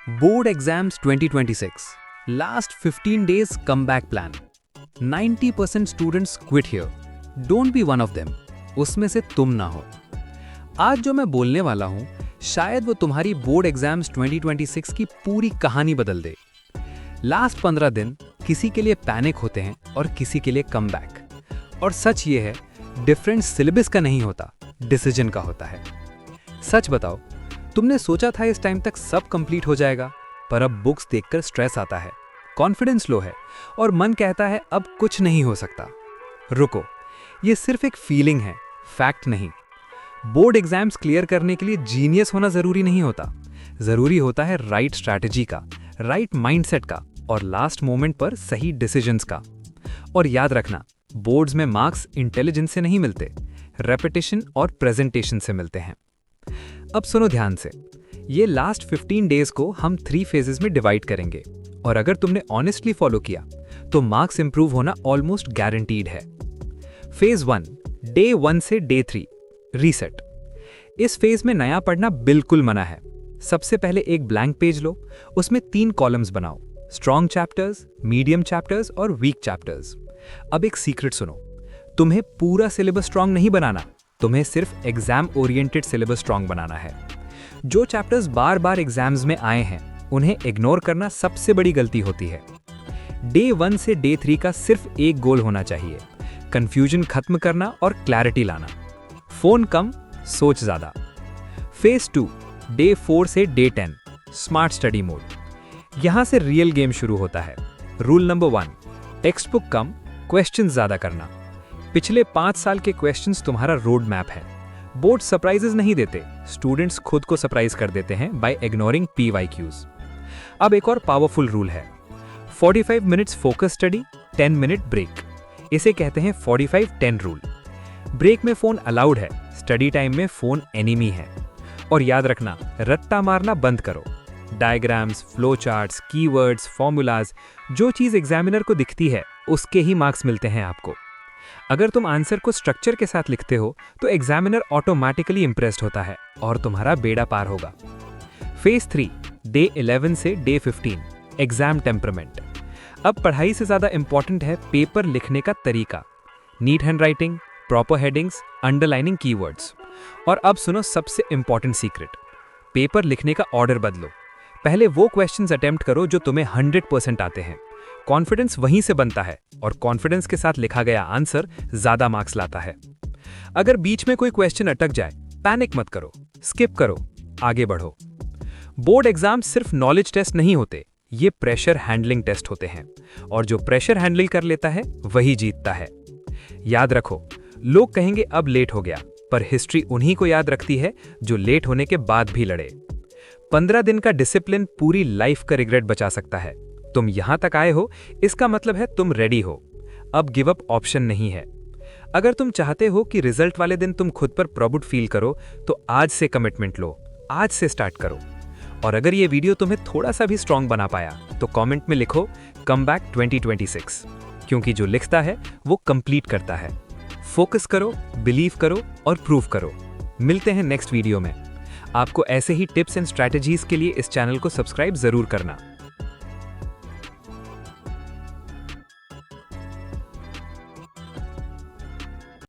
Board Exams 2026 Last 15 days comeback plan 90% students quit here. Don't be one of them. उसमें से तुम ना हो। आज जो मैं बोलने वाला हूं, शायद वो तुम्हारी बोर्ड एग्जाम्स 2026 की पूरी कहानी बदल दे। लास्ट 15 दिन किसी के लिए पैनिक होते हैं और किसी के लिए कमबैक। और सच ये है, डिफरेंस सिलेबस का नहीं होता, डिसीजन का होता है। सच बताओ, तुमने सोचा था इस टाइम तक सब कंप्लीट हो जाएगा, पर अब बुक्स देखकर स्ट्रेस आता है, कॉन्फिडेंस लो है और मन कहता है अब कुछ नहीं हो सकता। रुको, ये सिर्फ एक फीलिंग है, फैक्ट नहीं। बोर्ड एग्जाम्स क्लियर करने के लिए जीनियस होना जरूरी नहीं होता। जरूरी होता है राइट स्ट्रैटेजी का, राइट माइंडसेट का और लास्ट मोमेंट पर सही डिसीजंस का। और याद रखना, बोर्ड्स में मार्क्स इंटेलिजेंस से नहीं मिलते, रेपिटेशन और प्रेजेंटेशन से मिलते हैं। अब सुनो ध्यान से, ये लास्ट 15 डेज को हम 3 फेजेस में डिवाइड करेंगे और अगर तुमने ऑनेस्टली फॉलो किया तो मार्क्स इंप्रूव होना ऑलमोस्ट गारंटीड है। फेज 1, डे 1 से डे 3, रीसेट। इस फेज में नया पढ़ना बिल्कुल मना है। सबसे पहले एक ब्लैंक पेज लो, उसमें 3 कॉलम्स बनाओ, स्ट्रॉन्ग चैप्टर्स, मीडियम चैप्टर्स और वीक चैप्टर्स। अब एक सीक्रेट सुनो, तुम्हें पूरा सिलेबस स्ट्रॉन्ग नहीं बनाना, तुम्हें सिर्फ एग्जाम ओरिएंटेड सिलेबस स्ट्रॉन्ग बनाना है। जो चैप्टर्स बार बार एग्जाम्स में आए हैं, उन्हें इग्नोर करना सबसे बड़ी गलती होती है। डे 1 से डे 3 का सिर्फ एक गोल होना चाहिए, कंफ्यूजन खत्म करना और क्लैरिटी लाना। फोन कम, सोच ज्यादा। फेज 2, डे 4 से डे 10, स्मार्ट स्टडी मोड। यहां से रियल गेम शुरू होता है। रूल नंबर 1, टेक्स्ट बुक कम, क्वेश्चंस ज्यादा करना। पिछले 5 साल के क्वेश्चंस तुम्हारा रोड मैप है। बोर्ड सरप्राइजेस नहीं देते, स्टूडेंट्स खुद को सरप्राइज कर देते हैं बाय इग्नोरिंग PYQs। अब एक और पावरफुल रूल है, 45 minutes focus study, 10 minute break. इसे कहते हैं 45-10 रूल। ब्रेक में फोन अलाउड है, स्टडी टाइम में फोन एनिमी है। और याद रखना, रट्टा मारना बंद करो। Diagrams, flow charts, keywords, formulas, जो चीज एग्जामिनर को दिखती है उसके ही मार्क्स मिलते हैं आपको। अगर तुम आंसर को स्ट्रक्चर के साथ लिखते हो तो एग्जामिनर ऑटोमेटिकली इंप्रेस्ड होता है और तुम्हारा बेड़ा पार होगा। फेज 3, डे 11 से डे 15, एग्जाम टेम्परामेंट। अब पढ़ाई से ज्यादा इंपॉर्टेंट है पेपर लिखने का तरीका, neat handwriting, proper headings, underlining keywords. और अब सुनो सबसे इंपॉर्टेंट सीक्रेट, पेपर लिखने का ऑर्डर बदलो। पहले वो क्वेश्चंस अटेम्प्ट करो जो तुम्हें 100% आते हैं। कॉन्फिडेंस वहीं से बनता है और कॉन्फिडेंस के साथ लिखा गया आंसर ज्यादा मार्क्स लाता है। अगर बीच में कोई क्वेश्चन अटक जाए, पैनिक मत करो, स्किप करो, आगे बढ़ो। बोर्ड एग्जाम सिर्फ नॉलेज टेस्ट नहीं होते, ये प्रेशर हैंडलिंग टेस्ट होते हैं और जो प्रेशर हैंडल कर लेता है वही जीतता है। याद रखो, लोग कहेंगे अब लेट हो गया, पर हिस्ट्री उन्हीं को याद रखती है जो लेट होने के बाद भी लड़े। 15 दिन का डिसिप्लिन पूरी लाइफ का रिग्रेट बचा सकता है। तुम यहां तक आए हो, इसका मतलब है तुम रेडी हो। अब गिव अप ऑप्शन नहीं है। अगर तुम चाहते हो कि रिजल्ट वाले दिन तुम खुद पर प्राउड फील करो, तो आज से कमिटमेंट लो, आज से स्टार्ट करो। और अगर ये वीडियो तुम्हें थोड़ा सा भी स्ट्रांग बना पाया तो कमेंट में लिखो कमबैक 2026, क्योंकि जो लिखता है वो कंप्लीट करता है। फोकस करो, बिलीव करो और प्रूव करो। मिलते हैं नेक्स्ट वीडियो में। आपको ऐसे ही टिप्स एंड स्ट्रैटेजीज के लिए इस चैनल को सब्सक्राइब जरूर करना।